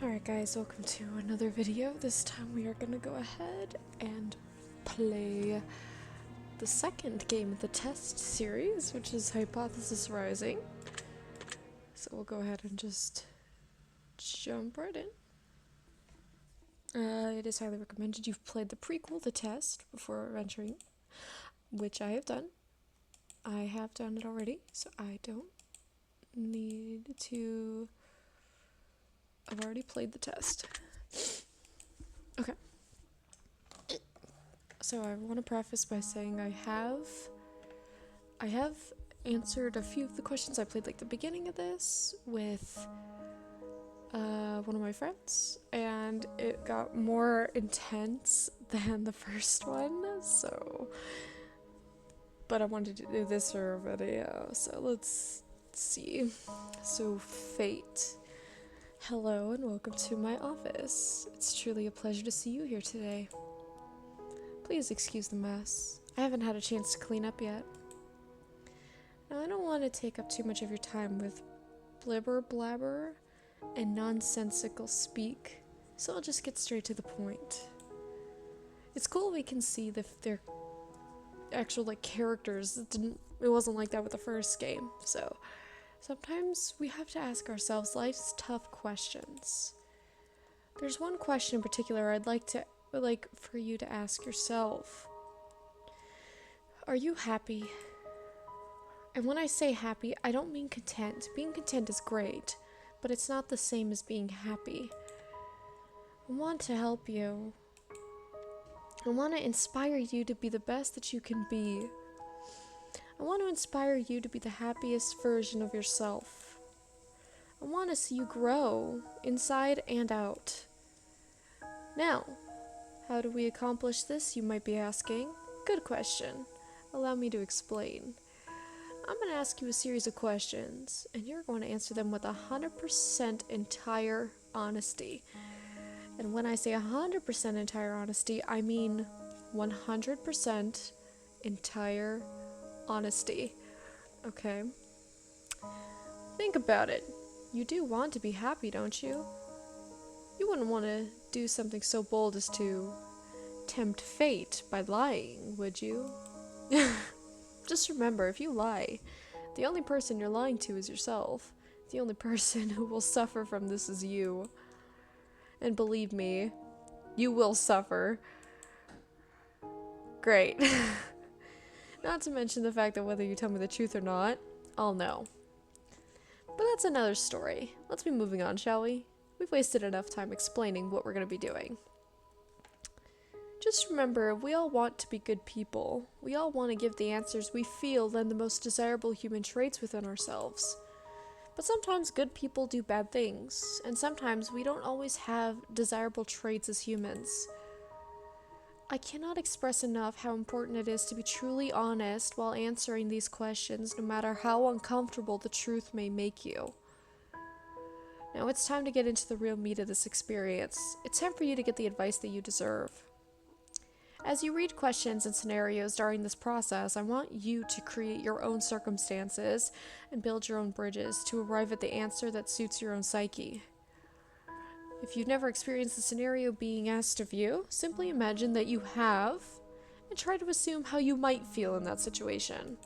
Alright guys, welcome to another video. This time we are gonna go ahead and play the second game of the test series, which is Hypothesis Rising. So we'll go ahead and just jump right in. It is highly recommended you've played the prequel, the test, before entering, which I have done. I have done it already, so I don't need to... I've already played the test. Okay. So I want to preface by saying I have answered a few of the questions I played like the beginning of this with one of my friends, and it got more intense than the first one, so but I wanted to do this for a video, so let's see. So Fate. Hello and welcome to my office. It's truly a pleasure to see you here today. Please excuse the mess. I haven't had a chance to clean up yet. Now I don't want to take up too much of your time with blibber blabber and nonsensical speak, so I'll just get straight to the point. It's cool we can see their actual like characters. It wasn't like that with the first game, so sometimes we have to ask ourselves life's tough questions. There's one question in particular I'd like for you to ask yourself. Are you happy? And when I say happy, I don't mean content. Being content is great, but it's not the same as being happy. I want to help you. I want to inspire you to be the best that you can be. I want to inspire you to be the happiest version of yourself. I want to see you grow, inside and out. Now, how do we accomplish this, you might be asking? Good question. Allow me to explain. I'm going to ask you a series of questions, and you're going to answer them with 100% entire honesty. And when I say 100% entire honesty, I mean 100% entire honesty. Okay? Think about it. You do want to be happy, don't you? You wouldn't want to do something so bold as to tempt fate by lying, would you? Just remember, if you lie, the only person you're lying to is yourself. The only person who will suffer from this is you. And believe me, you will suffer. Great. Not to mention the fact that whether you tell me the truth or not, I'll know. But that's another story. Let's be moving on, shall we? We've wasted enough time explaining what we're going to be doing. Just remember, we all want to be good people. We all want to give the answers we feel lend the most desirable human traits within ourselves. But sometimes good people do bad things, and sometimes we don't always have desirable traits as humans. I cannot express enough how important it is to be truly honest while answering these questions, no matter how uncomfortable the truth may make you. Now it's time to get into the real meat of this experience. It's time for you to get the advice that you deserve. As you read questions and scenarios during this process, I want you to create your own circumstances and build your own bridges to arrive at the answer that suits your own psyche. If you've never experienced the scenario being asked of you, simply imagine that you have, and try to assume how you might feel in that situation.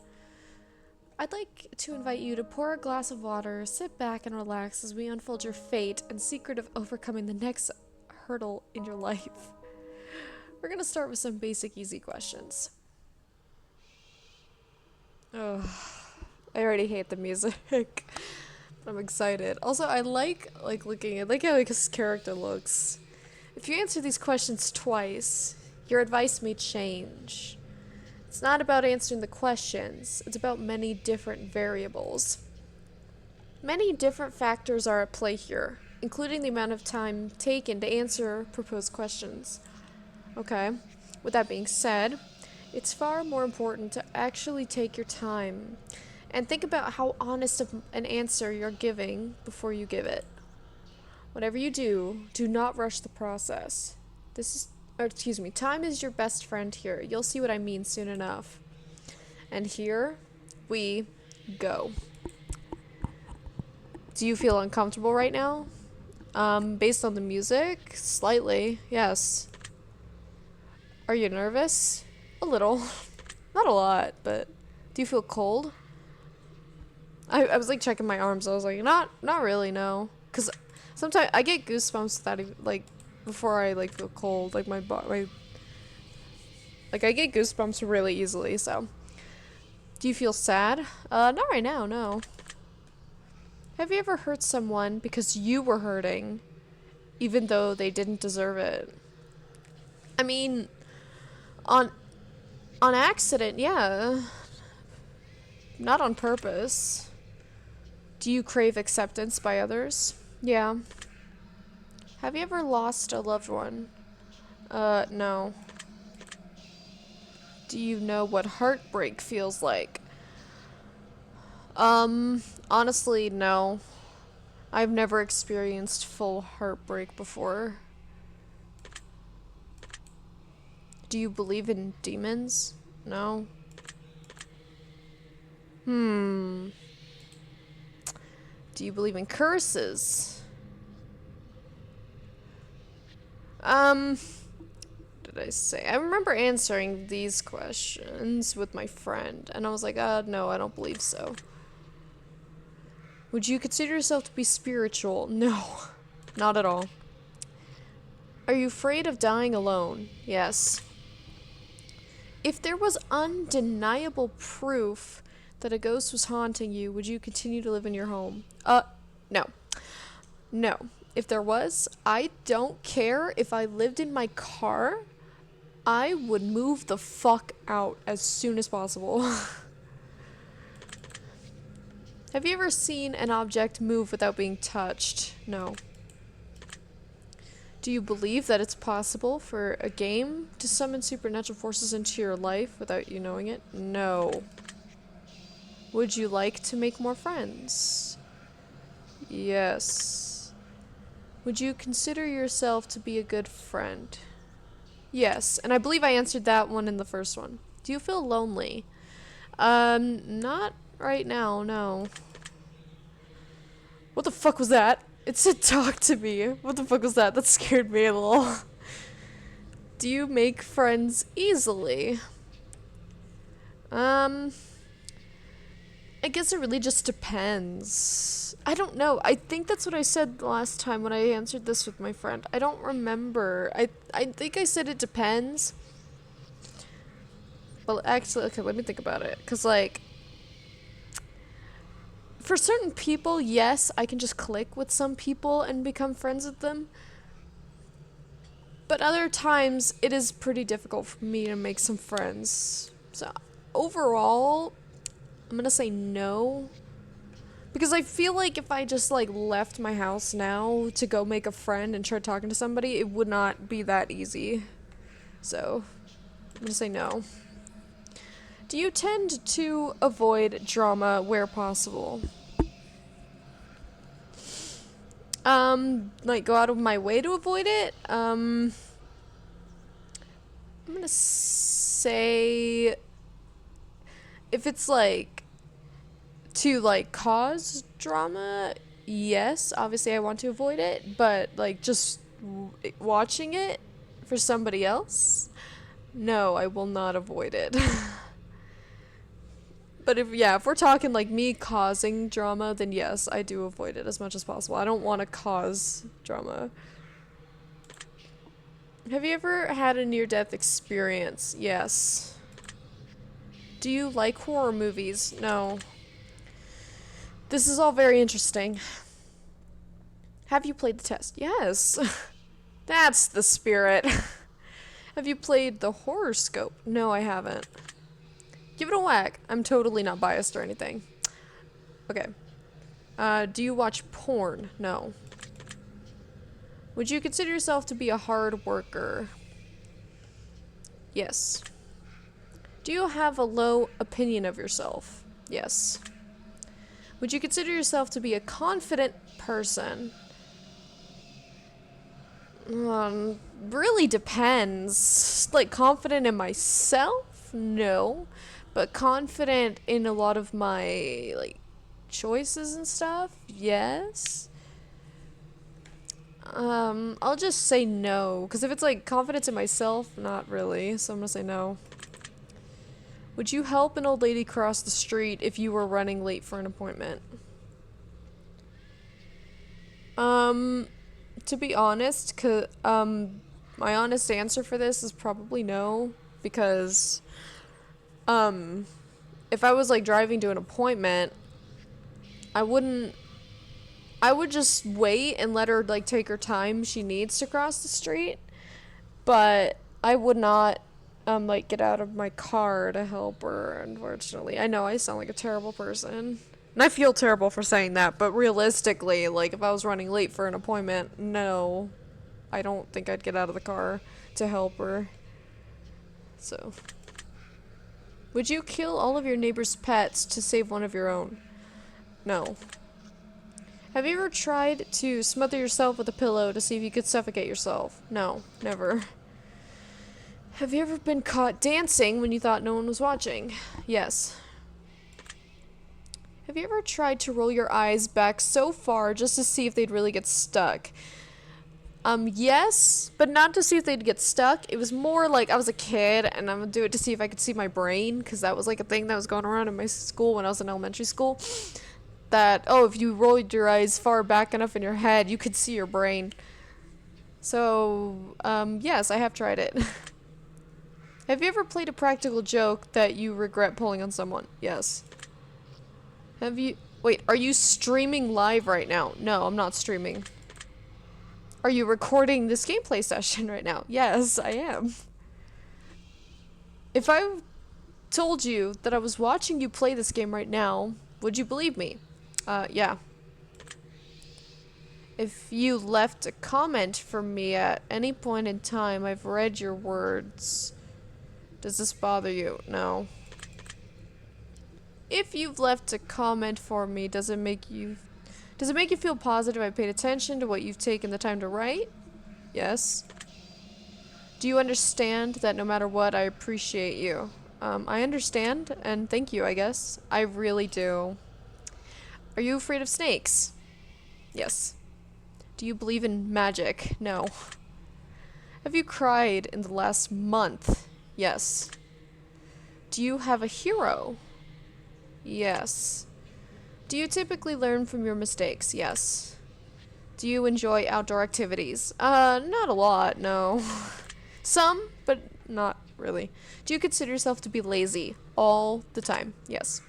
I'd like to invite you to pour a glass of water, sit back and relax as we unfold your fate and secret of overcoming the next hurdle in your life. We're going to start with some basic easy questions. Oh, I already hate the music. I'm excited. Also, I like looking at how his character looks. If you answer these questions twice, your advice may change. It's not about answering the questions, it's about many different variables. Many different factors are at play here, including the amount of time taken to answer proposed questions. Okay, with that being said, it's far more important to actually take your time and think about how honest of an answer you're giving before you give it. Whatever you do, do not rush the process. Time is your best friend here. You'll see what I mean soon enough. And here we go. Do you feel uncomfortable right now? Based on the music, slightly, yes. Are you nervous? A little. Not a lot, but do you feel cold? I was like checking my arms. I was like, not really, no. Cause sometimes I get goosebumps without even, like, before I like feel cold. Like my like I get goosebumps really easily. So, do you feel sad? Not right now, no. Have you ever hurt someone because you were hurting, even though they didn't deserve it? I mean, on accident, yeah. Not on purpose. Do you crave acceptance by others? Yeah. Have you ever lost a loved one? No. Do you know what heartbreak feels like? Honestly, no. I've never experienced full heartbreak before. Do you believe in demons? No. Do you believe in curses? Did I say? I remember answering these questions with my friend, and I was like, no, I don't believe so. Would you consider yourself to be spiritual? No, not at all. Are you afraid of dying alone? Yes. If there was undeniable proof that a ghost was haunting you, would you continue to live in your home? No. No. If there was, I don't care if I lived in my car. I would move the fuck out as soon as possible. Have you ever seen an object move without being touched? No. Do you believe that it's possible for a game to summon supernatural forces into your life without you knowing it? No. Would you like to make more friends? Yes. Would you consider yourself to be a good friend? Yes, and I believe I answered that one in the first one. Do you feel lonely? Not right now, no. What the fuck was that? It said talk to me. What the fuck was that? That scared me a little. Do you make friends easily? I guess it really just depends. I don't know. I think that's what I said last time when I answered this with my friend. I don't remember. I think I said it depends. Well, actually, okay, let me think about it. Because, like, for certain people, yes, I can just click with some people and become friends with them. But other times, it is pretty difficult for me to make some friends. So, overall, I'm gonna say no. Because I feel like if I just, like, left my house now to go make a friend and try talking to somebody, it would not be that easy. So, I'm gonna say no. Do you tend to avoid drama where possible? Like, go out of my way to avoid it? I'm gonna say... if it's, like, to, like, cause drama, yes, obviously I want to avoid it, but, like, just watching it for somebody else, no, I will not avoid it. But if we're talking, like, me causing drama, then yes, I do avoid it as much as possible. I don't want to cause drama. Have you ever had a near-death experience? Yes. Do you like horror movies? No. This is all very interesting. Have you played the test? Yes. That's the spirit. Have you played the horoscope? No, I haven't. Give it a whack. I'm totally not biased or anything. Okay. Do you watch porn? No. Would you consider yourself to be a hard worker? Yes. Do you have a low opinion of yourself? Yes. Would you consider yourself to be a confident person? Really depends. Like, confident in myself? No. But confident in a lot of my, like, choices and stuff? Yes. I'll just say no, because if it's like confidence in myself, not really, so I'm gonna say no. Would you help an old lady cross the street if you were running late for an appointment? To be honest, my honest answer for this is probably no, because, if I was like driving to an appointment, I wouldn't, I would just wait and let her like take her time she needs to cross the street, but I would not like get out of my car to help her, unfortunately. I know I sound like a terrible person. And I feel terrible for saying that, but realistically, like if I was running late for an appointment, no. I don't think I'd get out of the car to help her. So, would you kill all of your neighbor's pets to save one of your own? No. Have you ever tried to smother yourself with a pillow to see if you could suffocate yourself? No, never. Have you ever been caught dancing when you thought no one was watching? Yes. Have you ever tried to roll your eyes back so far just to see if they'd really get stuck? Yes, but not to see if they'd get stuck. It was more like I was a kid and I'm gonna do it to see if I could see my brain, because that was like a thing that was going around in my school when I was in elementary school. That, oh, if you rolled your eyes far back enough in your head, you could see your brain. So, yes, I have tried it. Have you ever played a practical joke that you regret pulling on someone? Yes. Wait, are you streaming live right now? No, I'm not streaming. Are you recording this gameplay session right now? Yes, I am. If I told you that I was watching you play this game right now, would you believe me? Yeah. If you left a comment for me at any point in time, I've read your words. Does this bother you? No. If you've left a comment for me, does it make you feel positive I paid attention to what you've taken the time to write? Yes. Do you understand that no matter what, I appreciate you? I understand, and thank you, I guess. I really do. Are you afraid of snakes? Yes. Do you believe in magic? No. Have you cried in the last month? Yes. Do you have a hero? Yes. Do you typically learn from your mistakes? Yes. Do you enjoy outdoor activities? Not a lot, no. Some, but not really. Do you consider yourself to be lazy? All the time, yes.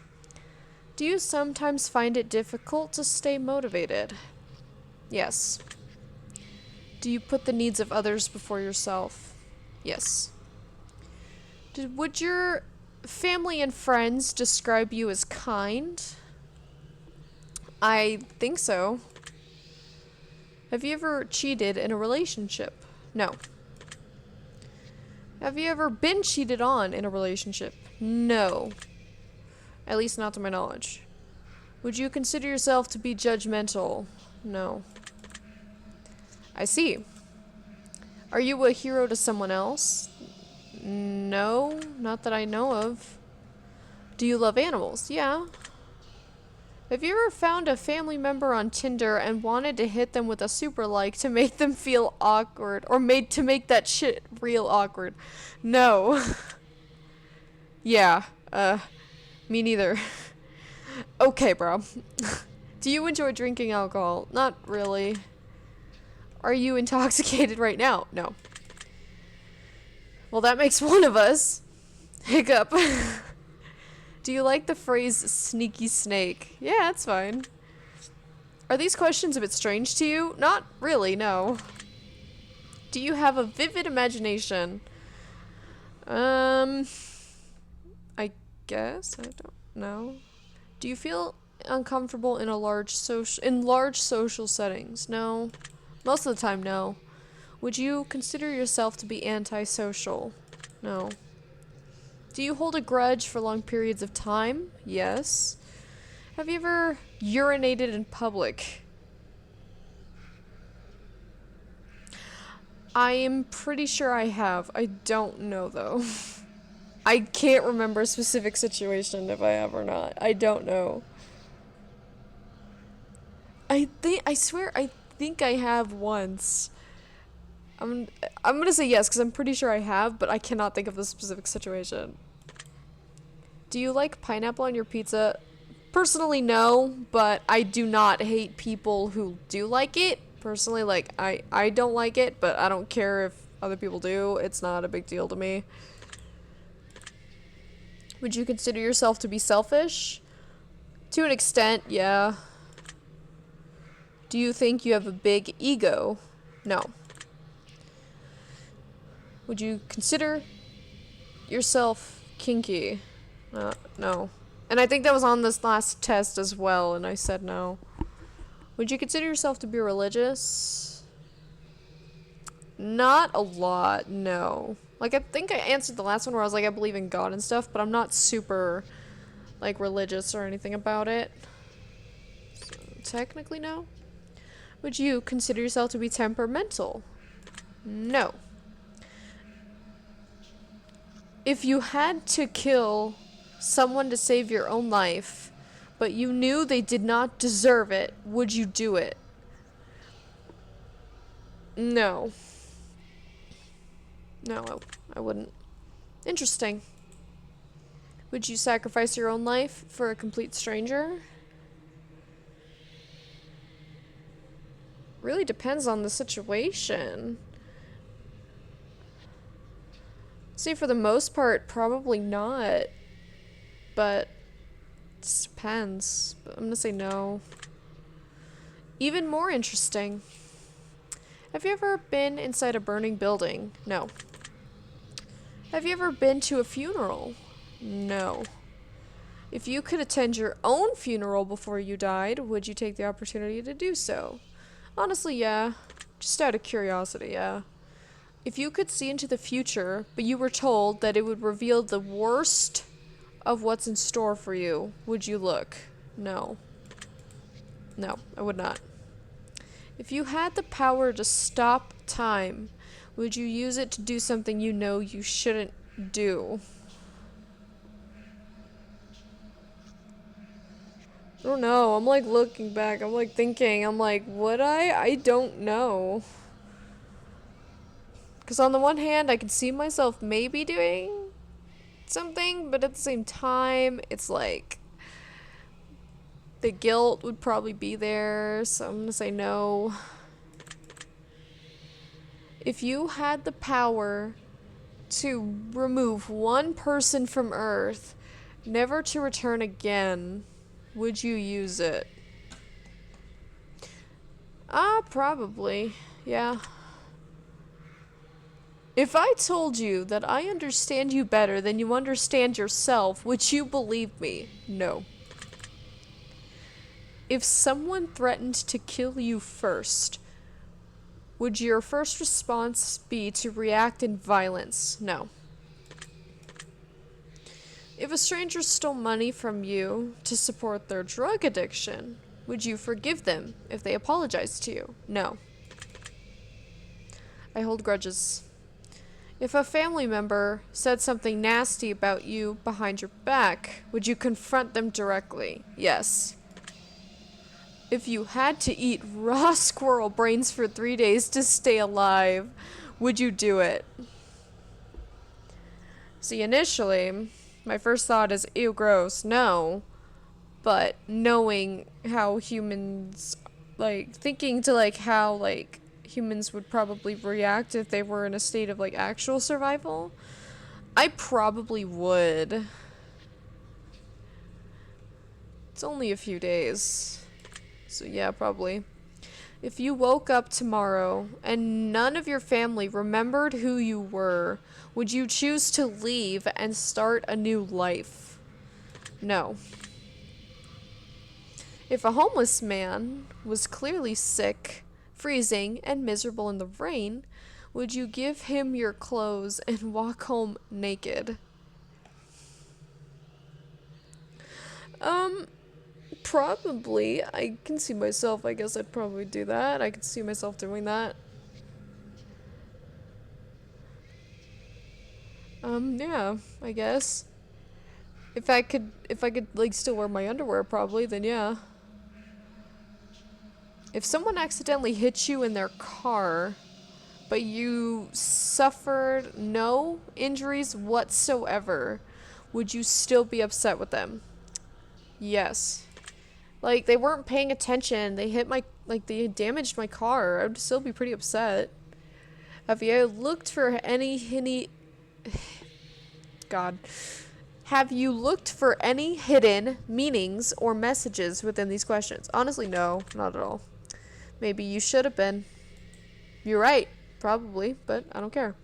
Do you sometimes find it difficult to stay motivated? Yes. Do you put the needs of others before yourself? Yes. Would your family and friends describe you as kind? I think so. Have you ever cheated in a relationship? No. Have you ever been cheated on in a relationship? No. At least not to my knowledge. Would you consider yourself to be judgmental? No. I see. Are you a hero to someone else? No, not that I know of. Do you love animals? Yeah. Have you ever found a family member on Tinder and wanted to hit them with a super like to make them feel awkward, or made to make that shit real awkward? No. Yeah, me neither. Okay, bro. Do you enjoy drinking alcohol? Not really. Are you intoxicated right now? No. Well, that makes one of us. Hiccup. Do you like the phrase sneaky snake? Yeah, that's fine. Are these questions a bit strange to you? Not really, no. Do you have a vivid imagination? I guess. I don't know. Do you feel uncomfortable in large social settings? No. Most of the time, no. Would you consider yourself to be antisocial? No. Do you hold a grudge for long periods of time? Yes. Have you ever urinated in public? I am pretty sure I have. I don't know, though. I can't remember a specific situation if I have or not. I don't know. I think I have once. I'm gonna say yes, because I'm pretty sure I have, but I cannot think of the specific situation. Do you like pineapple on your pizza? Personally, no, but I do not hate people who do like it. Personally, like, I don't like it, but I don't care if other people do. It's not a big deal to me. Would you consider yourself to be selfish? To an extent, yeah. Do you think you have a big ego? No. Would you consider yourself kinky? No. And I think that was on this last test as well, and I said no. Would you consider yourself to be religious? Not a lot, no. Like, I think I answered the last one where I was like, I believe in God and stuff, but I'm not super, like, religious or anything about it. So, technically, no. Would you consider yourself to be temperamental? No. If you had to kill someone to save your own life, but you knew they did not deserve it, would you do it? No. No, I wouldn't. Interesting. Would you sacrifice your own life for a complete stranger? Really depends on the situation. See, for the most part, probably not. But it just depends. But I'm gonna say no. Even more interesting. Have you ever been inside a burning building? No. Have you ever been to a funeral? No. If you could attend your own funeral before you died, would you take the opportunity to do so? Honestly, yeah. Just out of curiosity, yeah. If you could see into the future, but you were told that it would reveal the worst of what's in store for you, would you look? No. No, I would not. If you had the power to stop time, would you use it to do something you know you shouldn't do? I don't know. I'm like looking back. I'm like thinking. I'm like, would I? I don't know. Because on the one hand, I could see myself maybe doing something, but at the same time, it's like the guilt would probably be there, so I'm gonna say no. If you had the power to remove one person from Earth, never to return again, would you use it? Probably. Yeah. If I told you that I understand you better than you understand yourself, would you believe me? No. If someone threatened to kill you first, would your first response be to react in violence? No. If a stranger stole money from you to support their drug addiction, would you forgive them if they apologized to you? No. I hold grudges. If a family member said something nasty about you behind your back, would you confront them directly? Yes. If you had to eat raw squirrel brains for 3 days to stay alive, would you do it? See, initially, my first thought is, ew, gross, no. But knowing how humans, like, thinking to, like, how, like, humans would probably react if they were in a state of, like, actual survival, I probably would. It's only a few days. So yeah, probably. If you woke up tomorrow and none of your family remembered who you were, would you choose to leave and start a new life? No. If a homeless man was clearly sick, freezing, and miserable in the rain, would you give him your clothes and walk home naked? Probably. I can see myself. I guess I'd probably do that. I could see myself doing that. Yeah, I guess. If I could like still wear my underwear, probably, then yeah. If someone accidentally hit you in their car, but you suffered no injuries whatsoever, would you still be upset with them? Yes. Like, they weren't paying attention. They hit my, like, they damaged my car. I would still be pretty upset. Have you looked for any God. Have you looked for any hidden meanings or messages within these questions? Honestly, no, not at all. Maybe you should have been. You're right, probably, but I don't care.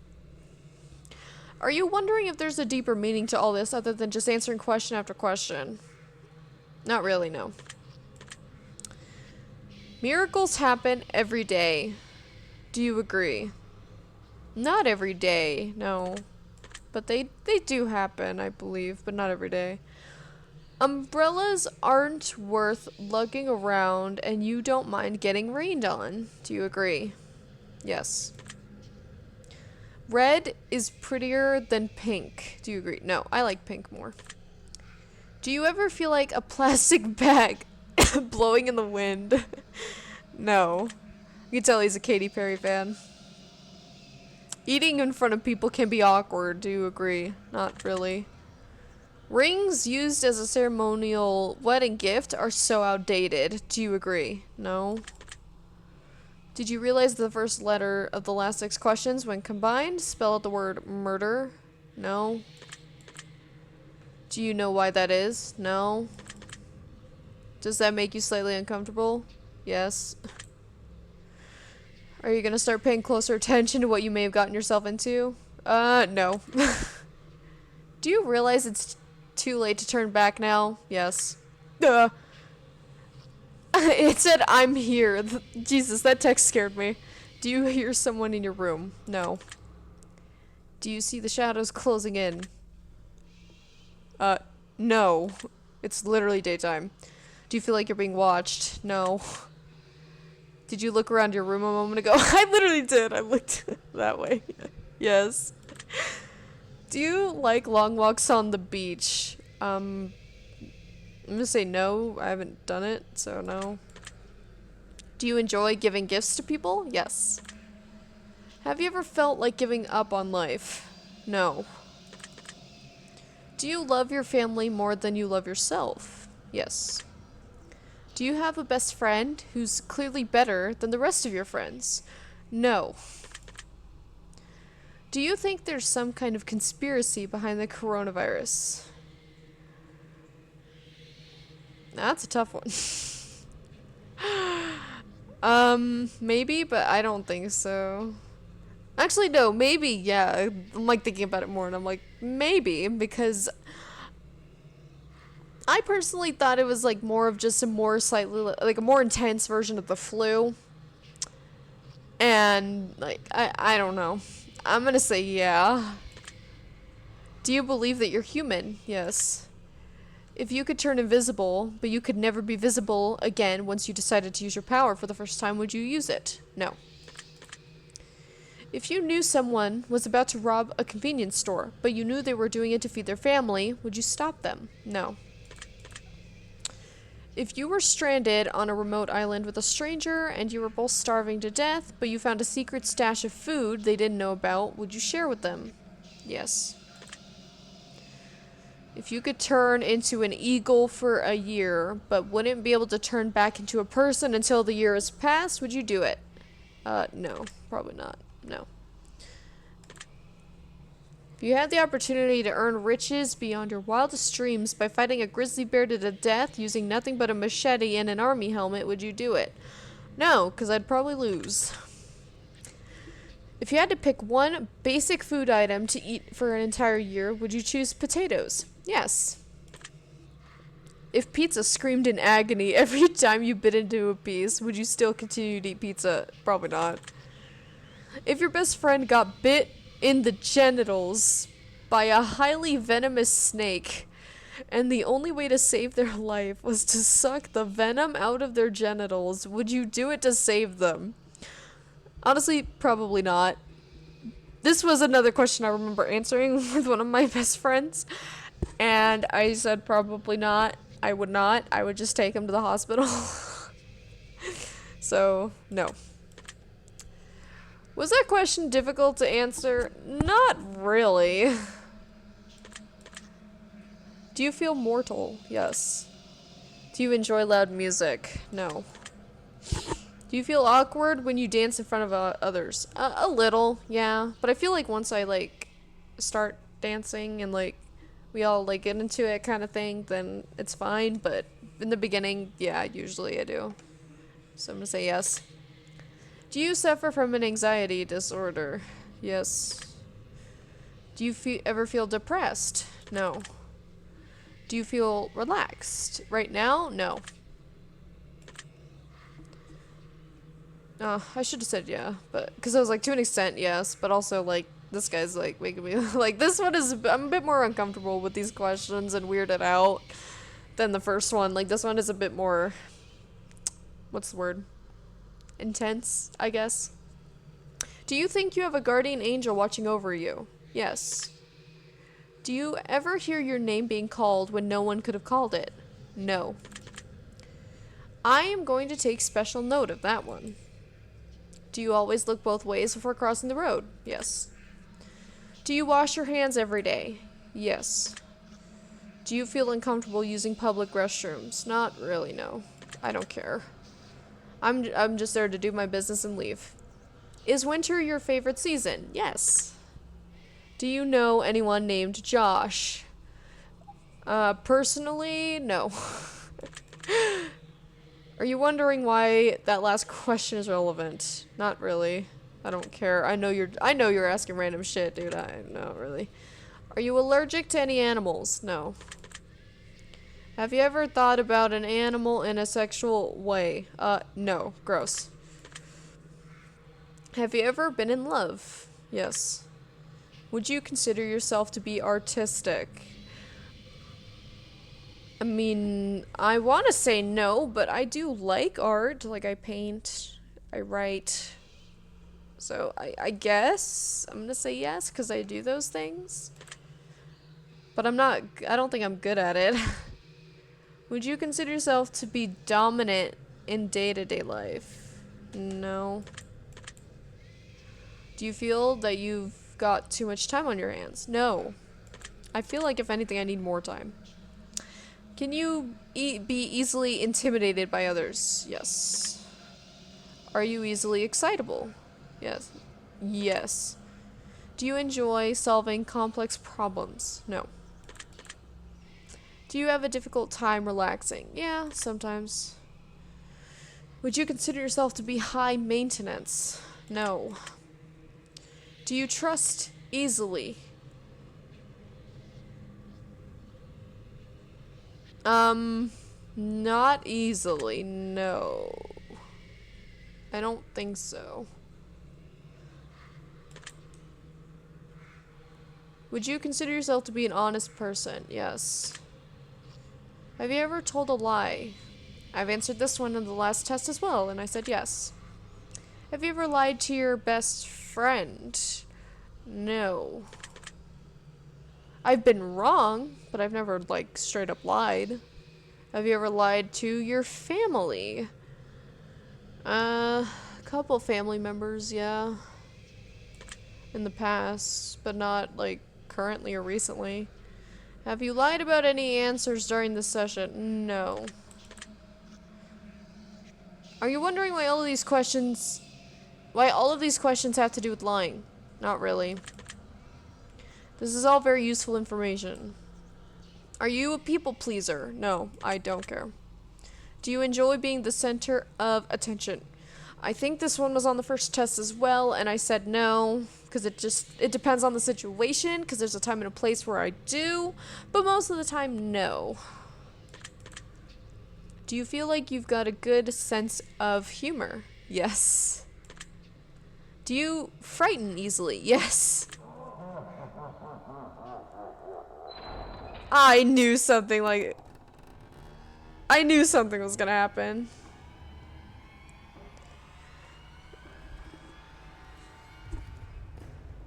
Are you wondering if there's a deeper meaning to all this other than just answering question after question? Not really, no. Miracles happen every day. Do you agree? Not every day, no. But they do happen, I believe, but not every day. Umbrellas aren't worth lugging around, and you don't mind getting rained on. Do you agree? Yes. Red is prettier than pink. Do you agree? No, I like pink more. Do you ever feel like a plastic bag blowing in the wind? No. You can tell he's a Katy Perry fan. Eating in front of people can be awkward. Do you agree? Not really. Rings used as a ceremonial wedding gift are so outdated. Do you agree? No. Did you realize the first letter of the last 6 questions, when combined, spell out the word murder? No. Do you know why that is? No. Does that make you slightly uncomfortable? Yes. Are you gonna start paying closer attention to what you may have gotten yourself into? No. Do you realize it's too late to turn back now? Yes. It said, I'm here. Jesus, that text scared me. Do you hear someone in your room? No. Do you see the shadows closing in? No. It's literally daytime. Do you feel like you're being watched? No. Did you look around your room a moment ago? I literally did. I looked that way. Yes. Do you like long walks on the beach? I'm gonna say no. I haven't done it, so no. Do you enjoy giving gifts to people? Yes. Have you ever felt like giving up on life? No. Do you love your family more than you love yourself? Yes. Do you have a best friend who's clearly better than the rest of your friends? No. Do you think there's some kind of conspiracy behind the coronavirus? That's a tough one. Maybe, but I don't think so. Actually, no, maybe, yeah. I'm like thinking about it more and I'm like, maybe, because I personally thought it was like more of just a more slightly, like a more intense version of the flu. And like, I don't know. I'm gonna say yeah. Do you believe that you're human? Yes. If you could turn invisible, but you could never be visible again once you decided to use your power for the first time, would you use it? No. If you knew someone was about to rob a convenience store, but you knew they were doing it to feed their family, would you stop them? No. If you were stranded on a remote island with a stranger and you were both starving to death, but you found a secret stash of food they didn't know about, would you share with them? Yes. If you could turn into an eagle for a year, but wouldn't be able to turn back into a person until the year has passed, would you do it? No. Probably not. No. If you had the opportunity to earn riches beyond your wildest dreams by fighting a grizzly bear to the death using nothing but a machete and an army helmet, would you do it? No, because I'd probably lose. If you had to pick one basic food item to eat for an entire year, would you choose potatoes? Yes. If pizza screamed in agony every time you bit into a piece, would you still continue to eat pizza? Probably not. If your best friend got bit in the genitals by a highly venomous snake, and the only way to save their life was to suck the venom out of their genitals, would you do it to save them? Honestly, probably not. This was another question I remember answering with one of my best friends, and I said probably not. I would not. I would just take him to the hospital. So, no. Was that question difficult to answer? Not really. Do you feel mortal? Yes. Do you enjoy loud music? No. Do you feel awkward when you dance in front of others? A little, yeah. But I feel like once I, like, start dancing and, like, we all, like, get into it kind of thing, then it's fine. But in the beginning, yeah, usually I do. So I'm gonna say yes. Do you suffer from an anxiety disorder? Yes. Do you ever feel depressed? No. Do you feel relaxed? Right now? No. I should have said yeah, but because I was like, to an extent, yes, but also like this guy's like making me like this one is I'm a bit more uncomfortable with these questions and weirded out than the first one. Like this one is a bit more, what's the word? Intense, I guess. Do you think you have a guardian angel watching over you? Yes. Do you ever hear your name being called when no one could have called it? No. I am going to take special note of that one. Do you always look both ways before crossing the road? Yes. Do you wash your hands every day? Yes. Do you feel uncomfortable using public restrooms? Not really, no. I don't care. I'm just there to do my business and leave. Is winter your favorite season? Yes. Do you know anyone named Josh? Personally, no. Are you wondering why that last question is relevant? Not really. I don't care. I know you're asking random shit, dude. Not really. Are you allergic to any animals? No. Have you ever thought about an animal in a sexual way? No. Gross. Have you ever been in love? Yes. Would you consider yourself to be artistic? I mean, I want to say no, but I do like art. Like, I paint, I write. So, I guess I'm going to say yes, because I do those things. But I don't think I'm good at it. Would you consider yourself to be dominant in day-to-day life? No. Do you feel that you've got too much time on your hands? No. I feel like, if anything, I need more time. Can you be easily intimidated by others? Yes. Are you easily excitable? Yes. Yes. Do you enjoy solving complex problems? No. Do you have a difficult time relaxing? Yeah, sometimes. Would you consider yourself to be high maintenance? No. Do you trust easily? Not easily, no. I don't think so. Would you consider yourself to be an honest person? Yes. Have you ever told a lie? I've answered this one in the last test as well, and I said yes. Have you ever lied to your best friend? No. I've been wrong, but I've never, like, straight up lied. Have you ever lied to your family? A couple family members, yeah. In the past, but not, like, currently or recently. Have you lied about any answers during this session? No. Are you wondering why all of these questions have to do with lying? Not really. This is all very useful information. Are you a people pleaser? No, I don't care. Do you enjoy being the center of attention? I think this one was on the first test as well, and I said no, because it depends on the situation, because there's a time and a place where I do, but most of the time, no. Do you feel like you've got a good sense of humor? Yes. Do you frighten easily? Yes. I knew something was gonna happen.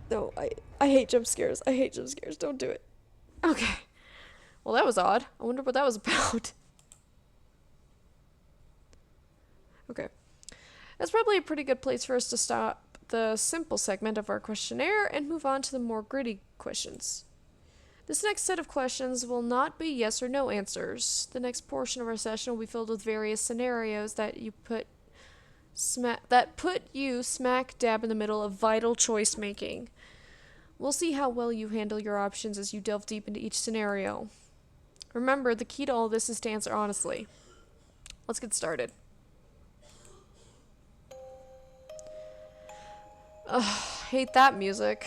No, I hate jump scares. I hate jump scares. Don't do it. Okay. Well, that was odd. I wonder what that was about. Okay. That's probably a pretty good place for us to stop the simple segment of our questionnaire and move on to the more gritty questions. This next set of questions will not be yes or no answers. The next portion of our session will be filled with various scenarios that put you smack dab in the middle of vital choice making. We'll see how well you handle your options as you delve deep into each scenario. Remember, the key to all this is to answer honestly. Let's get started. Ugh, hate that music.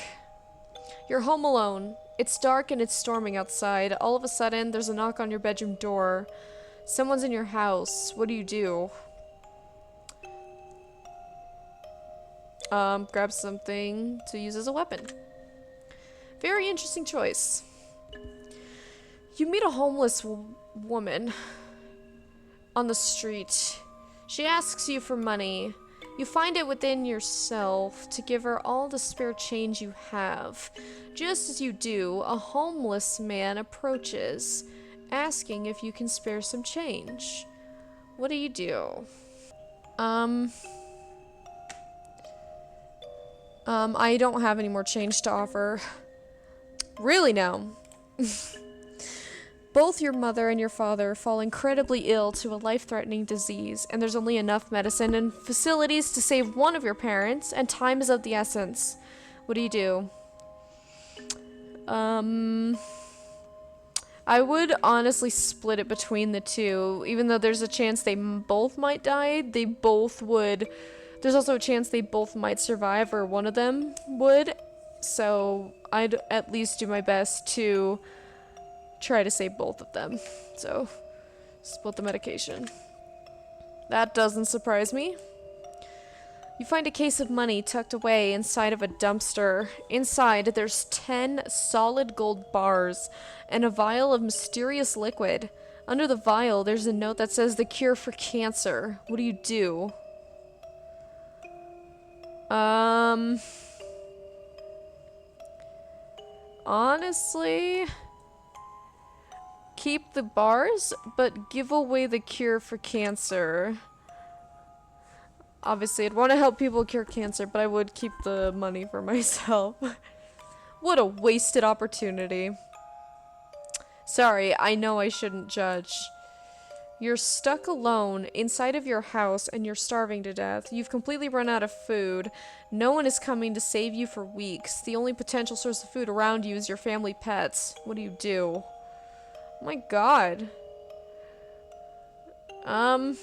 You're home alone. It's dark and it's storming outside. All of a sudden, there's a knock on your bedroom door. Someone's in your house. What do? Grab something to use as a weapon. Very interesting choice. You meet a homeless woman on the street. She asks you for money. You find it within yourself to give her all the spare change you have. Just as you do, a homeless man approaches, asking if you can spare some change. What do? I don't have any more change to offer. Really now? Both your mother and your father fall incredibly ill to a life-threatening disease, and there's only enough medicine and facilities to save one of your parents, and time is of the essence. What do? I would honestly split it between the two. Even though there's a chance they both might die, there's also a chance they both might survive, or one of them would. So I'd at least do my best to try to save both of them. So, split the medication. That doesn't surprise me. You find a case of money tucked away inside of a dumpster. Inside, there's 10 solid gold bars and a vial of mysterious liquid. Under the vial, there's a note that says the cure for cancer. What do? Honestly, keep the bars, but give away the cure for cancer. Obviously, I'd want to help people cure cancer, but I would keep the money for myself. What a wasted opportunity. Sorry, I know I shouldn't judge. You're stuck alone inside of your house and you're starving to death. You've completely run out of food. No one is coming to save you for weeks. The only potential source of food around you is your family pets. What do? Oh my god. I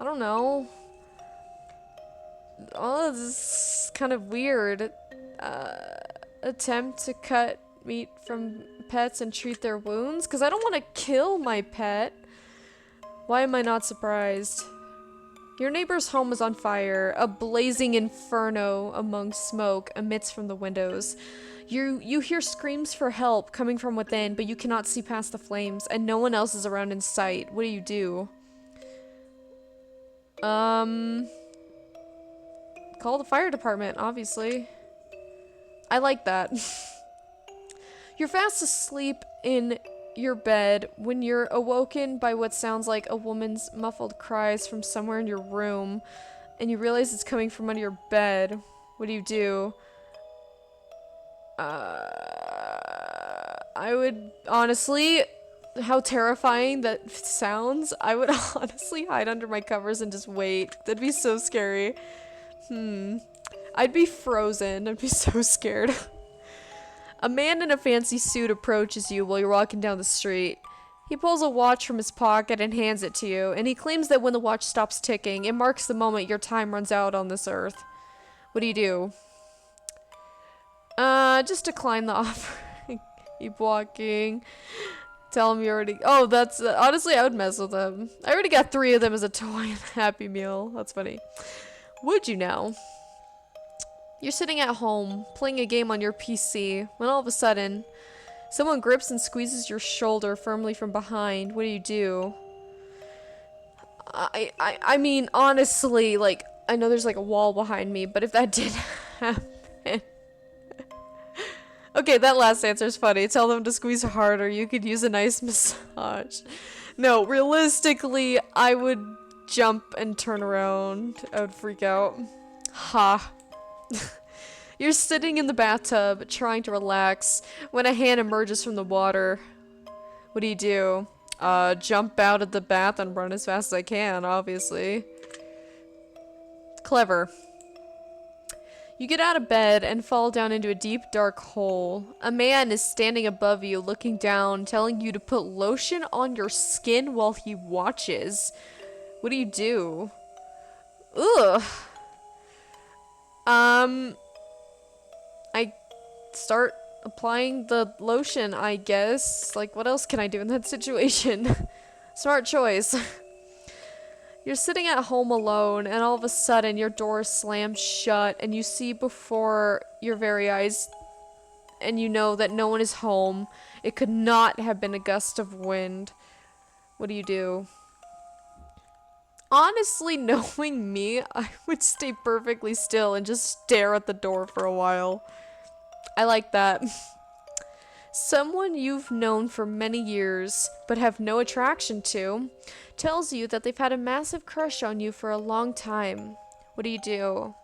don't know. Oh, this is kind of weird. Attempt to cut meat from pets and treat their wounds? Because I don't want to kill my pet. Why am I not surprised? Your neighbor's home is on fire. A blazing inferno among smoke emits from the windows. You hear screams for help coming from within, but you cannot see past the flames, and no one else is around in sight. What do? Call the fire department, obviously. I like that. You're fast asleep in your bed when you're awoken by what sounds like a woman's muffled cries from somewhere in your room, and you realize it's coming from under your bed. What do? I would honestly, how terrifying that sounds, I would honestly hide under my covers and just wait. That'd be so scary. I'd be frozen. I'd be so scared. A man in a fancy suit approaches you while you're walking down the street. He pulls a watch from his pocket and hands it to you, and he claims that when the watch stops ticking, it marks the moment your time runs out on this earth. What do? Just decline the offer. Keep walking. Tell him you already... Oh, that's... honestly, I would mess with him. I already got 3 of them as a toy and a Happy Meal. That's funny. Would you now? You're sitting at home, playing a game on your PC, when all of a sudden, someone grips and squeezes your shoulder firmly from behind. What do? I mean, honestly, like, I know there's like a wall behind me, but if that did happen... Okay, that last answer's funny. Tell them to squeeze harder. You could use a nice massage. No, realistically, I would jump and turn around. I would freak out. Ha. You're sitting in the bathtub, trying to relax, when a hand emerges from the water. What do? Jump out of the bath and run as fast as I can, obviously. Clever. You get out of bed and fall down into a deep, dark hole. A man is standing above you, looking down, telling you to put lotion on your skin while he watches. What do? Ugh. I start applying the lotion, I guess. Like, what else can I do in that situation? Smart choice. You're sitting at home alone, and all of a sudden your door slams shut, and you see before your very eyes, and you know that no one is home. It could not have been a gust of wind. What do? Honestly, knowing me, I would stay perfectly still and just stare at the door for a while. I like that. Someone you've known for many years, but have no attraction to, tells you that they've had a massive crush on you for a long time. What do?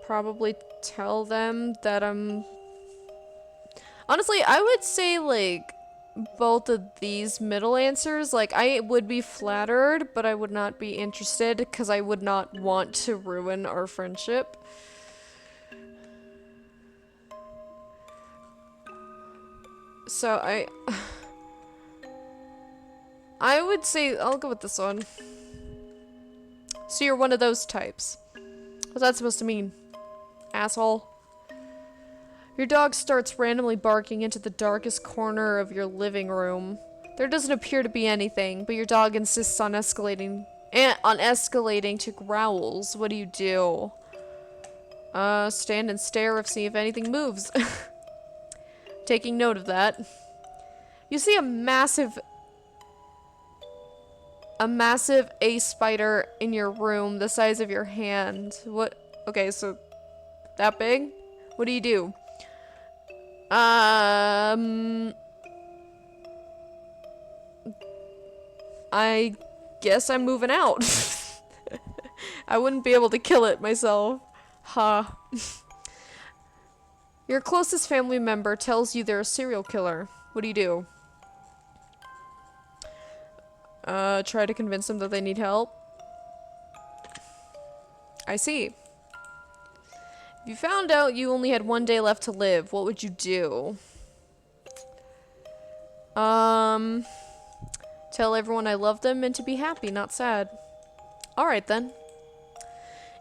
Probably tell them that I'm... Honestly, I would say, like, both of these middle answers. Like, I would be flattered, but I would not be interested, because I would not want to ruin our friendship. So, I would say, I'll go with this one. So you're one of those types. What's that supposed to mean? Asshole. Your dog starts randomly barking into the darkest corner of your living room. There doesn't appear to be anything, but your dog insists on escalating to growls. What do? Stand and stare and see if anything moves. Taking note of that. You see a massive A spider in your room, the size of your hand. What? Okay, so that big? What do? I guess I'm moving out. I wouldn't be able to kill it myself. Ha. Your closest family member tells you they're a serial killer. What do? Try to convince them that they need help. I see. If you found out you only had one day left to live, what would you do? Tell everyone I love them and to be happy, not sad. Alright then.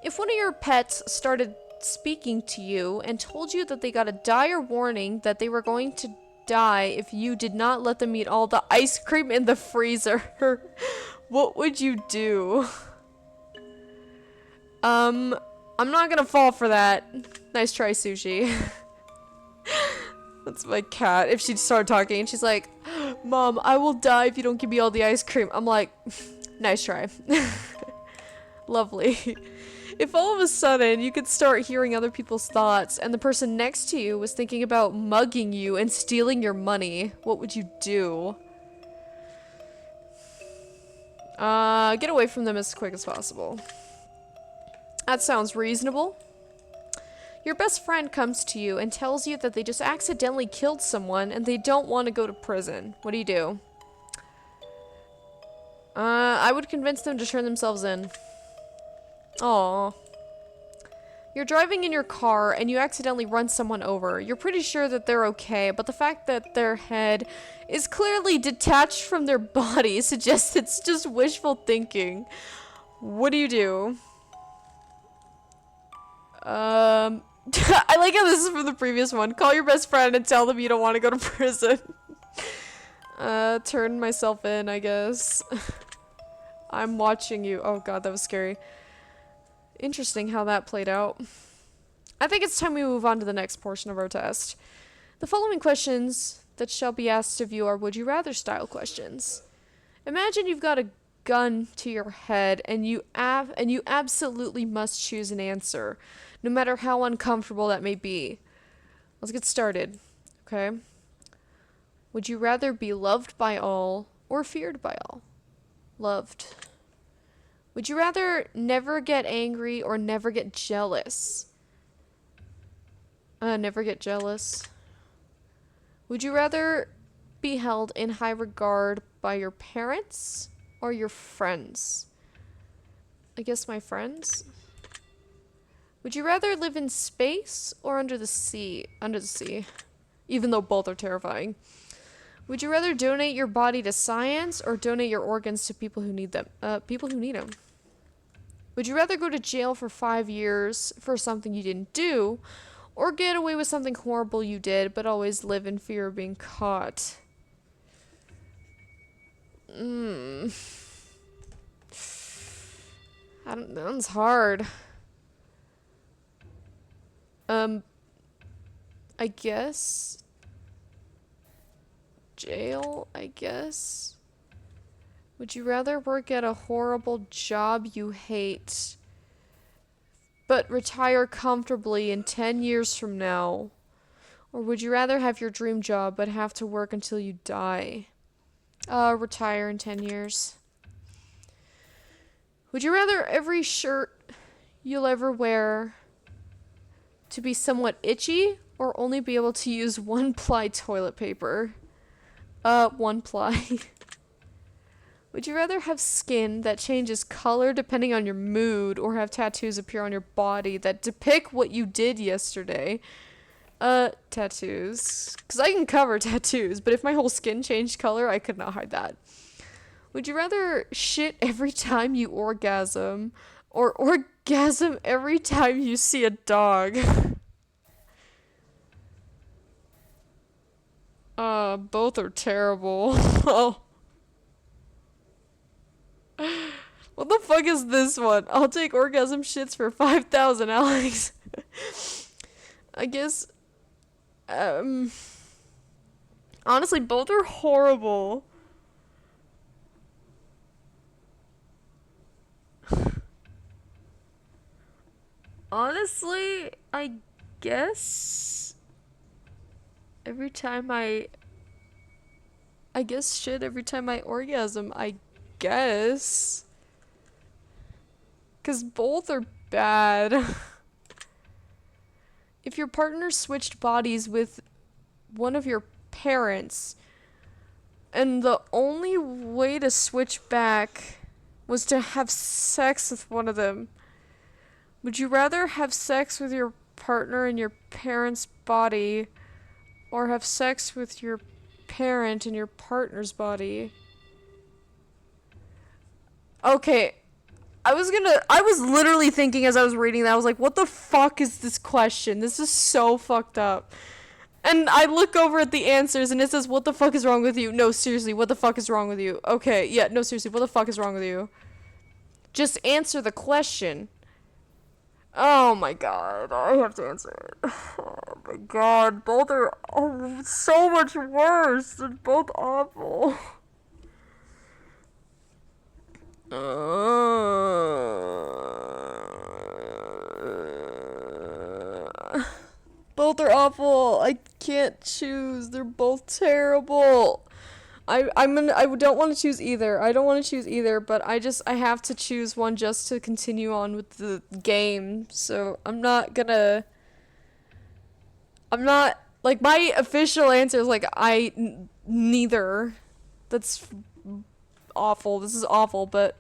If one of your pets started speaking to you and told you that they got a dire warning that they were going to die if you did not let them eat all the ice cream in the freezer, what would you do? I'm not gonna fall for that. Nice try, Sushi. That's my cat. If she started talking and she's like, Mom, I will die if you don't give me all the ice cream. I'm like, nice try. Lovely. If all of a sudden you could start hearing other people's thoughts and the person next to you was thinking about mugging you and stealing your money, what would you do? Get away from them as quick as possible. That sounds reasonable. Your best friend comes to you and tells you that they just accidentally killed someone and they don't want to go to prison. What do? I would convince them to turn themselves in. Aww. You're driving in your car and you accidentally run someone over. You're pretty sure that they're okay, but the fact that their head is clearly detached from their body suggests it's just wishful thinking. What do? I like how this is from the previous one. Call your best friend and tell them you don't want to go to prison. Turn myself in, I guess. I'm watching you. Oh god, that was scary. Interesting how that played out. I think it's time we move on to the next portion of our test. The following questions that shall be asked of you are would you rather style questions. Imagine you've got a gun to your head and you absolutely must choose an answer, no matter how uncomfortable that may be. Let's get started, okay? Would you rather be loved by all or feared by all? Loved. Would you rather never get angry or never get jealous? Never get jealous. Would you rather be held in high regard by your parents or your friends? I guess my friends. Would you rather live in space or under the sea? Under the sea. Even though both are terrifying. Would you rather donate your body to science or donate your organs to people who need them? People who need them. Would you rather go to jail for 5 years for something you didn't do, or get away with something horrible you did, but always live in fear of being caught? That one's hard. I guess jail, I guess. Would you rather work at a horrible job you hate, but retire comfortably in 10 years from now? Or would you rather have your dream job, but have to work until you die? Retire in 10 years. Would you rather every shirt you'll ever wear to be somewhat itchy, or only be able to use one-ply toilet paper? One-ply. Would you rather have skin that changes color depending on your mood, or have tattoos appear on your body that depict what you did yesterday? Tattoos. Because I can cover tattoos, but if my whole skin changed color, I could not hide that. Would you rather shit every time you orgasm, or orgasm every time you see a dog? Both are terrible. Oh. What the fuck is this one? I'll take orgasm shits for 5,000, Alex. I guess, honestly, both are horrible. Honestly, I guess every time I guess shit every time I orgasm, I guess. 'Cause both are bad. If your partner switched bodies with one of your parents, and the only way to switch back was to have sex with one of them, would you rather have sex with your partner in your parent's body, or have sex with your parent in your partner's body? Okay, I was literally thinking as I was reading that, I was like, what the fuck is this question? This is so fucked up. And I look over at the answers and it says, what the fuck is wrong with you? No, seriously, what the fuck is wrong with you? Okay, yeah, no, seriously, what the fuck is wrong with you? Just answer the question. Oh my god, I have to answer it. Oh my god, both are so much worse. They're both awful. Both are awful. I can't choose. They're both terrible. I don't want to choose either. I don't want to choose either, but I have to choose one just to continue on with the game. So I'm not, like, my official answer is like, neither. That's awful. This is awful, but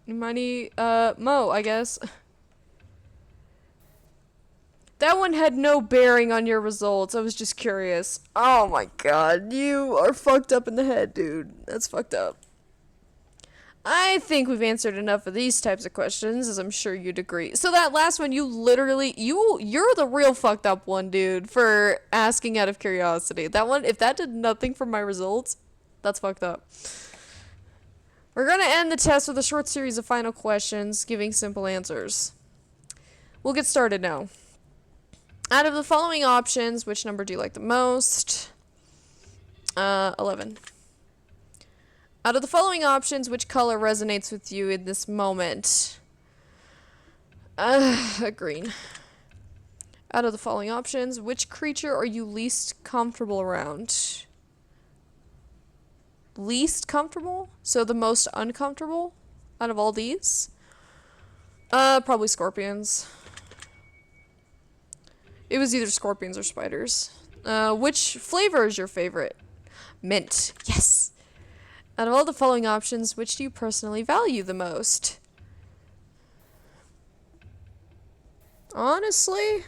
money, Mo, I guess. That one had no bearing on your results. I was just curious. Oh my god, you are fucked up in the head, dude. That's fucked up. I think we've answered enough of these types of questions, as I'm sure you'd agree. So that last one, you're the real fucked up one, dude, for asking out of curiosity. That one, if that did nothing for my results, that's fucked up. We're gonna end the test with a short series of final questions, giving simple answers. We'll get started now. Out of the following options, which number do you like the most? 11. Out of the following options, which color resonates with you in this moment? Green. Out of the following options, which creature are you least comfortable around? least comfortable, so the most uncomfortable out of all these. Probably scorpions. It was either scorpions or spiders. Which flavor is your favorite? Mint. Yes! Out of all the following options, which do you personally value the most? Honestly,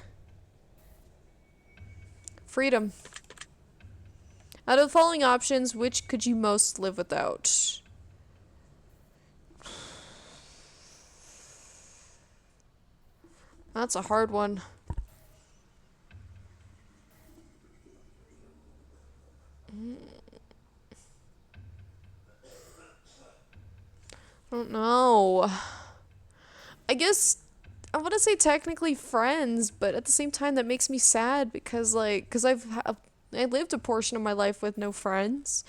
freedom. Out of the following options, which could you most live without? That's a hard one. I don't know. I guess I want to say technically friends, but at the same time that makes me sad because I lived a portion of my life with no friends.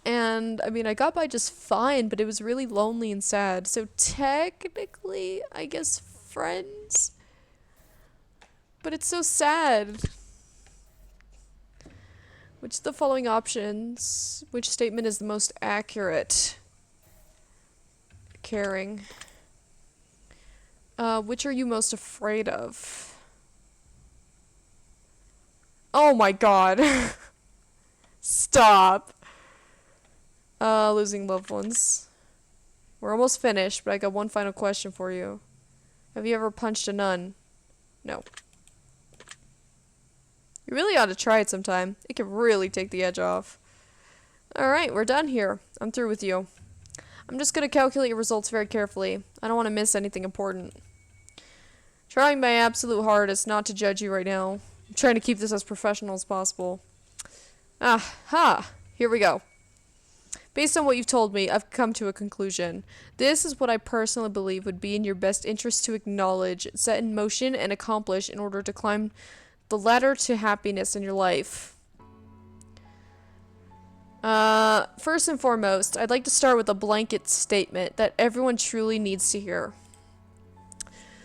And I mean, I got by just fine, but it was really lonely and sad. So technically, I guess friends. But it's so sad. Which of the following options, which statement is the most accurate? Caring. Which are you most afraid of? Oh my god. Stop. Losing loved ones. We're almost finished, but I got one final question for you. Have you ever punched a nun? No. You really ought to try it sometime. It can really take the edge off. Alright, we're done here. I'm through with you. I'm just going to calculate your results very carefully. I don't want to miss anything important. Trying my absolute hardest not to judge you right now. I'm trying to keep this as professional as possible. Here we go. Based on what you've told me, I've come to a conclusion. This is what I personally believe would be in your best interest to acknowledge, set in motion, and accomplish in order to climb the ladder to happiness in your life. First and foremost, I'd like to start with a blanket statement that everyone truly needs to hear.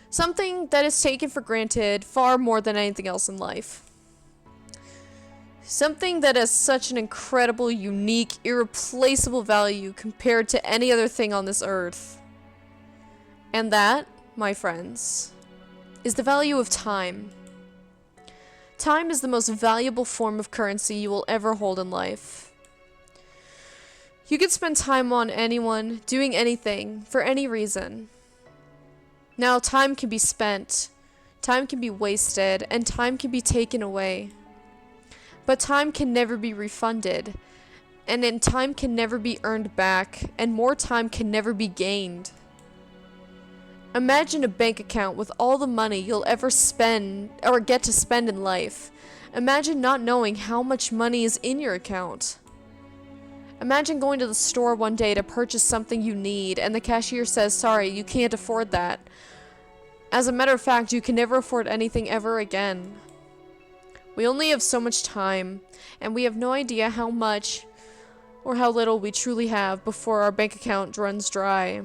Something that is taken for granted far more than anything else in life. Something that has such an incredible, unique, irreplaceable value compared to any other thing on this earth. And that, my friends, is the value of time. Time is the most valuable form of currency you will ever hold in life. You can spend time on anyone, doing anything, for any reason. Now, time can be spent, time can be wasted, and time can be taken away. But time can never be refunded, and then time can never be earned back, and more time can never be gained. Imagine a bank account with all the money you'll ever spend, or get to spend in life. Imagine not knowing how much money is in your account. Imagine going to the store one day to purchase something you need, and the cashier says, sorry, you can't afford that. As a matter of fact, you can never afford anything ever again. We only have so much time, and we have no idea how much or how little we truly have before our bank account runs dry.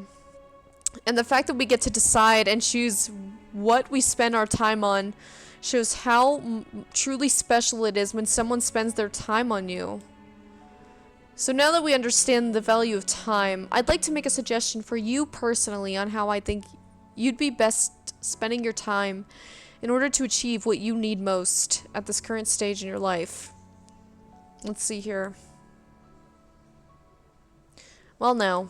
And the fact that we get to decide and choose what we spend our time on shows how truly special it is when someone spends their time on you. So now that we understand the value of time, I'd like to make a suggestion for you personally on how I think you'd be best spending your time in order to achieve what you need most at this current stage in your life. Let's see here. Well now,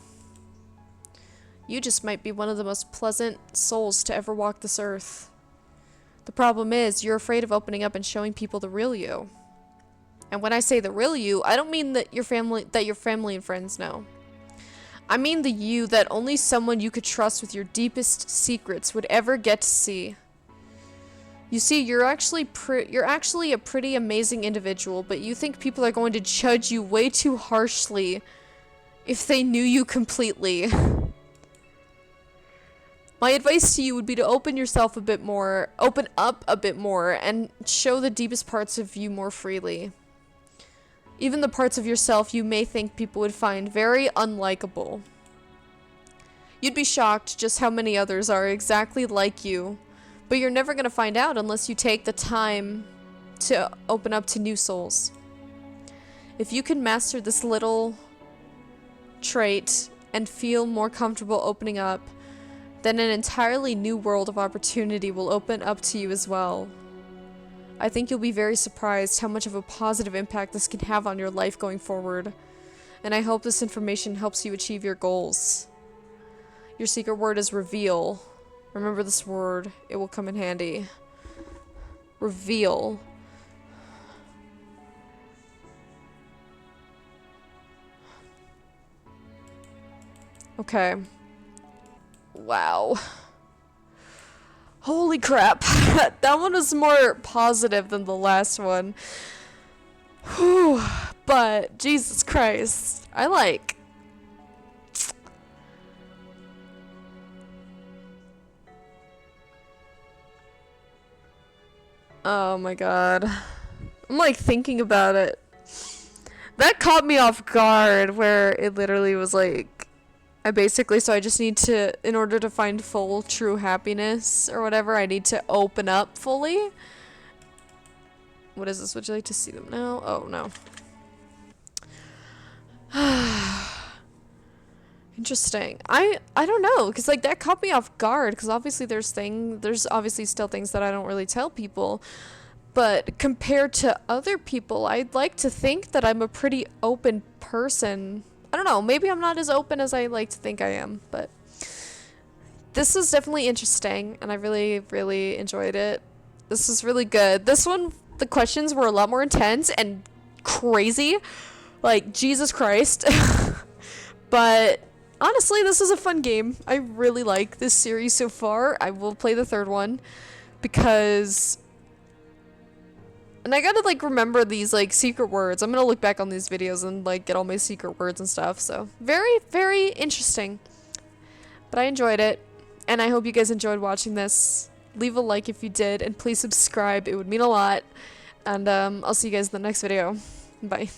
you just might be one of the most pleasant souls to ever walk this earth. The problem is, you're afraid of opening up and showing people the real you. And when I say the real you, I don't mean that your family and friends know. I mean the you that only someone you could trust with your deepest secrets would ever get to see. You see, you're actually a pretty amazing individual, but you think people are going to judge you way too harshly if they knew you completely. My advice to you would be to open up a bit more, and show the deepest parts of you more freely. Even the parts of yourself you may think people would find very unlikable. You'd be shocked just how many others are exactly like you, but you're never going to find out unless you take the time to open up to new souls. If you can master this little trait and feel more comfortable opening up, then an entirely new world of opportunity will open up to you as well. I think you'll be very surprised how much of a positive impact this can have on your life going forward, and I hope this information helps you achieve your goals. Your secret word is reveal. Remember this word, it will come in handy. Reveal. Okay. Wow. Holy crap. That one was more positive than the last one. Whew. But, Jesus Christ. I like... Oh my god. I'm like thinking about it. That caught me off guard where it literally was like... so I just need to, in order to find full true happiness or whatever, I need to open up fully. What is this? Would you like to see them now? Oh, no. Interesting. I don't know, because like that caught me off guard, because obviously there's obviously still things that I don't really tell people. But compared to other people, I'd like to think that I'm a pretty open person. I don't know, maybe I'm not as open as I like to think I am, but this is definitely interesting, and I really, really enjoyed it. This is really good. This one, the questions were a lot more intense and crazy. Like, Jesus Christ. But honestly, this is a fun game. I really like this series so far. I will play the third one because... And I gotta, like, remember these, like, secret words. I'm gonna look back on these videos and, like, get all my secret words and stuff. So, very, very interesting. But I enjoyed it. And I hope you guys enjoyed watching this. Leave a like if you did. And please subscribe. It would mean a lot. And, I'll see you guys in the next video. Bye.